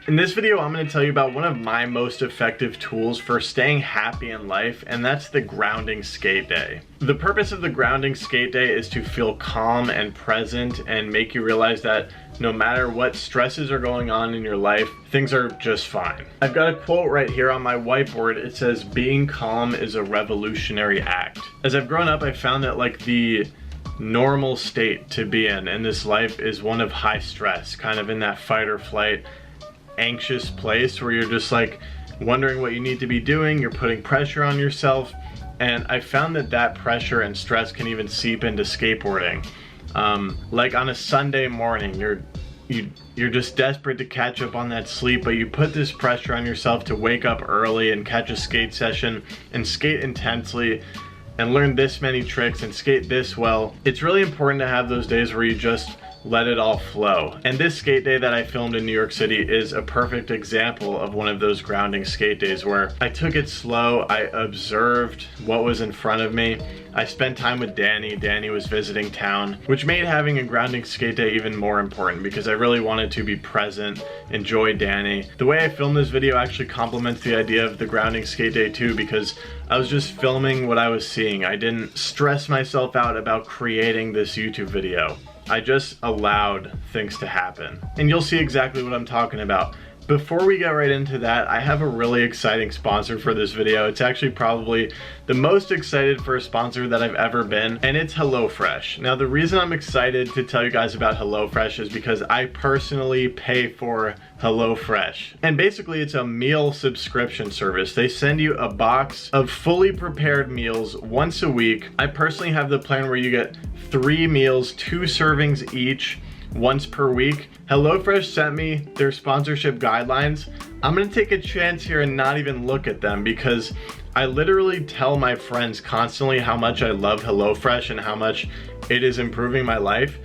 In this video, I'm going to tell you about one of my most effective tools for staying happy in life, and that's the grounding skate day. The purpose of the grounding skate day is to feel calm and present and make you realize that no matter what stresses are going on in your life, things are just fine. I've got a quote right here on my whiteboard. It says, "Being calm is a revolutionary act." As I've grown up, I found that like the normal state to be in this life is one of high stress, kind of in that fight or flight, anxious place where you're just like wondering what you need to be doing, you're putting pressure on yourself, and I found that that pressure and stress can even seep into skateboarding. Like on a Sunday morning, you're just desperate to catch up on that sleep, but you put this pressure on yourself to wake up early and catch a skate session and skate intensely and learn this many tricks and skate this well. It's really important to have those days where you just let it all flow. And this skate day that I filmed in New York City is a perfect example of one of those grounding skate days where I took it slow, I observed what was in front of me, I spent time with Danny. Danny was visiting town, which made having a grounding skate day even more important because I really wanted to be present, enjoy Danny. The way I filmed this video actually complements the idea of the grounding skate day too, because I was just filming what I was seeing. I didn't stress myself out about creating this YouTube video. I just allowed things to happen. And you'll see exactly what I'm talking about. Before we get right into that, I have a really exciting sponsor for this video. It's actually probably the most excited for a sponsor that I've ever been, and it's HelloFresh. Now, the reason I'm excited to tell you guys about HelloFresh is because I personally pay for HelloFresh. And basically, it's a meal subscription service. They send you a box of fully prepared meals once a week. I personally have the plan where you get 3 meals, 2 servings each, once per week. HelloFresh sent me their sponsorship guidelines. I'm gonna take a chance here and not even look at them because I literally tell my friends constantly how much I love HelloFresh and how much it is improving my life.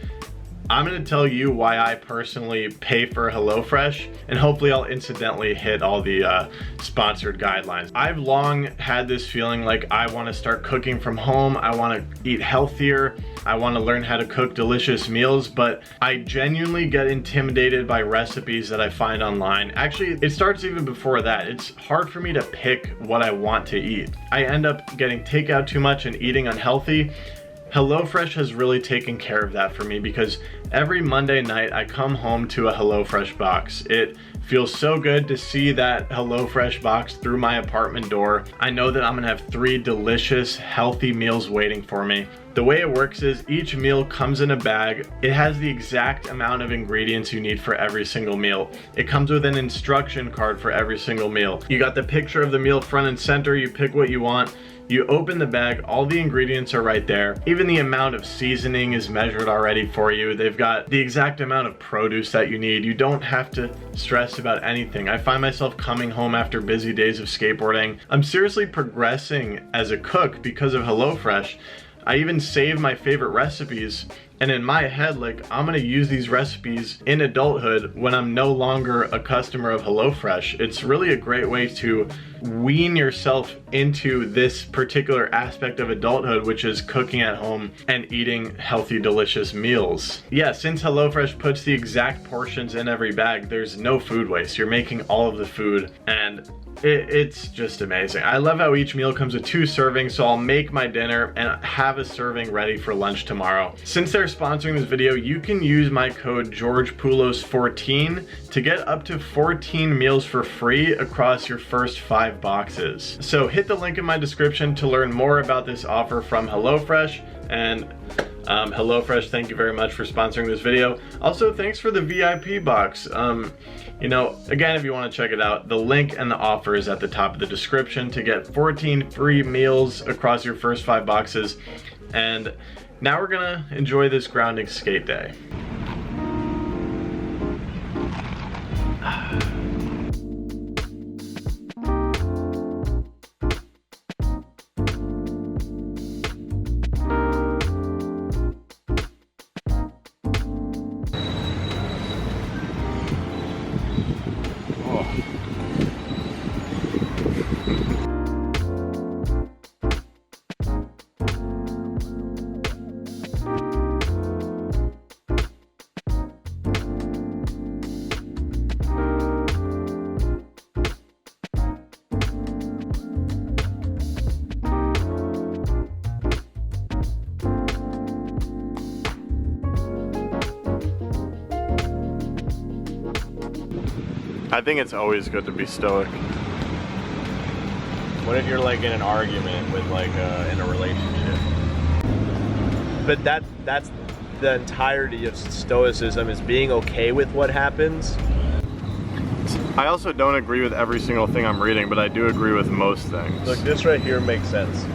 I'm gonna tell you why I personally pay for HelloFresh, and hopefully I'll incidentally hit all the sponsored guidelines. I've long had this feeling like I wanna start cooking from home, I wanna eat healthier, I wanna learn how to cook delicious meals, but I genuinely get intimidated by recipes that I find online. Actually, it starts even before that. It's hard for me to pick what I want to eat. I end up getting takeout too much and eating unhealthy. HelloFresh has really taken care of that for me because every Monday night I come home to a HelloFresh box. It feels so good to see that HelloFresh box through my apartment door. I know that I'm gonna have 3 delicious, healthy meals waiting for me. The way it works is each meal comes in a bag. It has the exact amount of ingredients you need for every single meal. It comes with an instruction card for every single meal. You got the picture of the meal front and center, you pick what you want. You open the bag, all the ingredients are right there. Even the amount of seasoning is measured already for you. They've got the exact amount of produce that you need. You don't have to stress about anything. I find myself coming home after busy days of skateboarding. I'm seriously progressing as a cook because of HelloFresh. I even save my favorite recipes, and in my head, like, I'm gonna use these recipes in adulthood when I'm no longer a customer of HelloFresh. It's really a great way to wean yourself into this particular aspect of adulthood, which is cooking at home and eating healthy, delicious meals. Yeah, since HelloFresh puts the exact portions in every bag, there's no food waste. You're making all of the food, and it's just amazing. I love how each meal comes with 2 servings, so I'll make my dinner and have a serving ready for lunch tomorrow. Since they're sponsoring this video, you can use my code georgepoulos14 to get up to 14 meals for free across your first 5 boxes. So hit the link in my description to learn more about this offer from HelloFresh. And HelloFresh, thank you very much for sponsoring this video. Also, thanks for the VIP box. You know, again, if you want to check it out, the link and the offer is at the top of the description to get 14 free meals across your first 5 boxes. And now we're gonna enjoy this grounding skate day. I think it's always good to be stoic. What if you're like in an argument with like in a relationship? But that's the entirety of stoicism, is being okay with what happens. I also don't agree with every single thing I'm reading, but I do agree with most things. Look, this right here makes sense.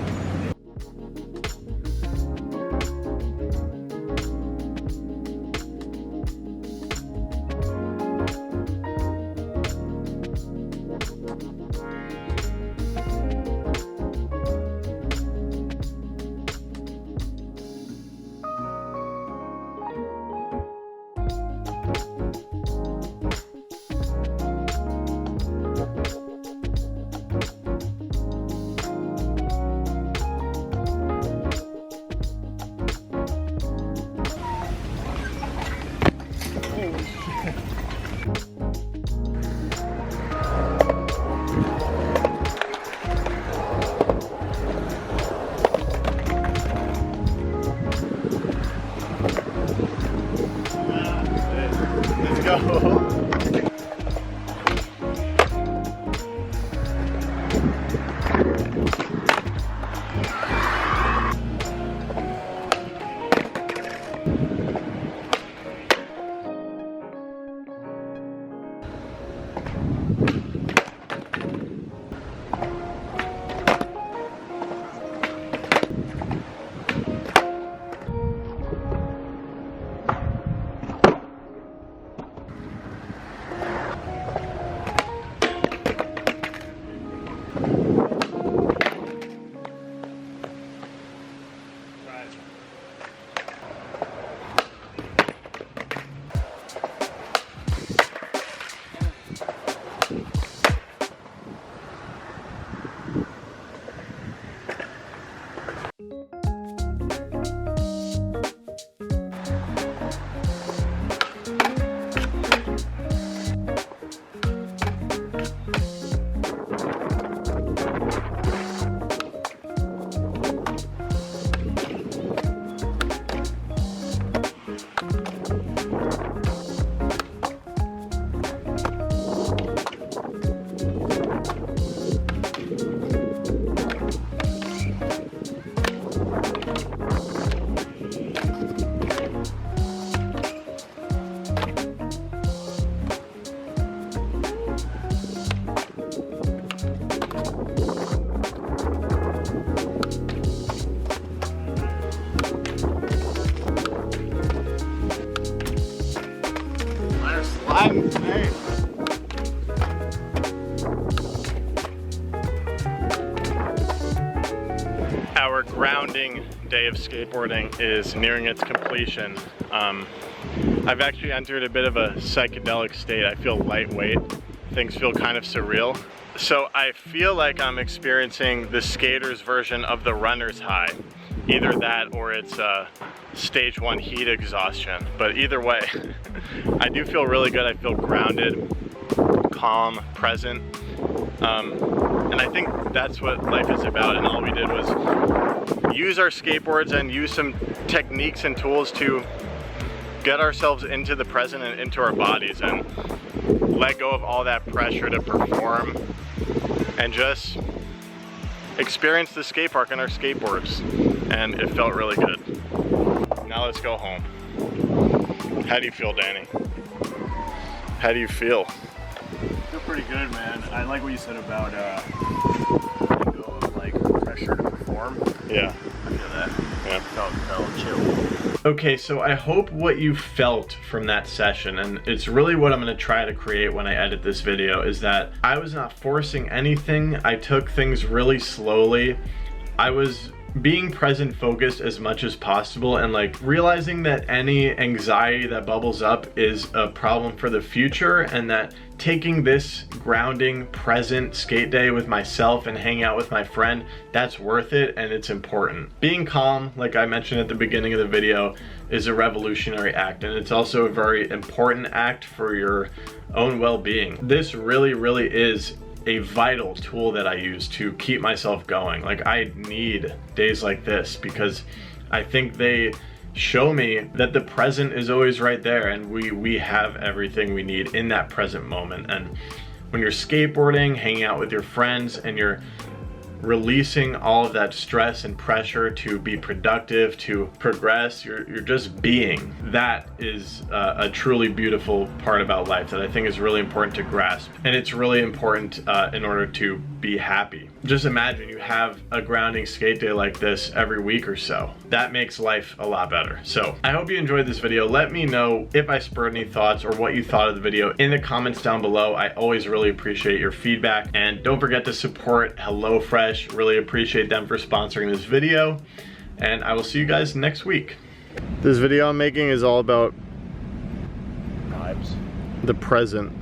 Our grounding day of skateboarding is nearing its completion. I've actually entered a bit of a psychedelic state. I feel lightweight. Things feel kind of surreal. So I feel like I'm experiencing the skater's version of the runner's high. Either that or it's stage 1 heat exhaustion. But either way, I do feel really good. I feel grounded, calm, present. And I think that's what life is about, and all we did was use our skateboards and use some techniques and tools to get ourselves into the present and into our bodies and let go of all that pressure to perform and just experience the skate park on our skateboards, and it felt really good. Now let's go home. How do you feel, Danny? How do you feel? I feel pretty good, man. I like what you said about letting go of like pressure to perform. Yeah. I feel that. Yeah. Felt chill. Okay, so I hope what you felt from that session, and it's really what I'm gonna try to create when I edit this video, is that I was not forcing anything. I took things really slowly. I was being present focused as much as possible, and like realizing that any anxiety that bubbles up is a problem for the future, and that taking this grounding present skate day with myself and hanging out with my friend, that's worth it and it's important. Being calm, like I mentioned at the beginning of the video, is a revolutionary act, and it's also a very important act for your own well-being. This really is a vital tool that I use to keep myself going. Like, I need days like this because I think they show me that the present is always right there, and we have everything we need in that present moment. And when you're skateboarding, hanging out with your friends, and you're releasing all of that stress and pressure to be productive, to progress, you're just being. That is a truly beautiful part about life that I think is really important to grasp, and it's really important in order to be happy. Just imagine you have a grounding skate day like this every week or so. That makes life a lot better. So I hope you enjoyed this video. Let me know if I spurred any thoughts or what you thought of the video in the comments down below. I always really appreciate your feedback, and don't forget to support HelloFresh. Really appreciate them for sponsoring this video, and I will see you guys next week. This video I'm making is all about Vibes. the present.